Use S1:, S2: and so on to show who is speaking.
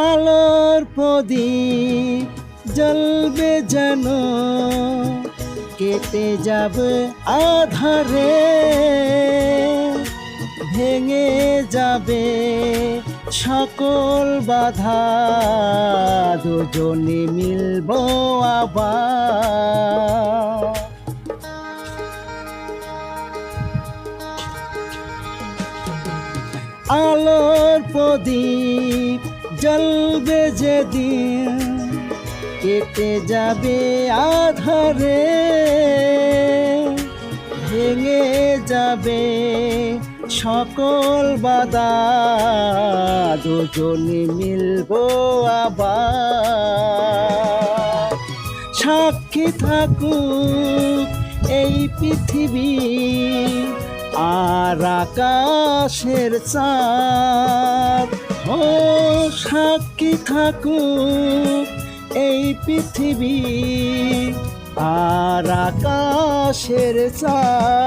S1: আলোর প্রদীপ জ্বলবে যেন, কেটে যাবে আধারে, ভেঙে যাবে সকল বাধা, দুজনে মিলব আবার। আলোর প্রদীপ জ্বলবে যেদিন, কেটে যাবে আধারে, ভেঙে যাবে সকল বাধা, দুজনে মিলব আবার। সাক্ষী থাকুক এই পৃথিবী আর আকাশের চাঁদ, ও সাক্ষী থাকুক এই পৃথিবী আর আকাশের চাঁদ।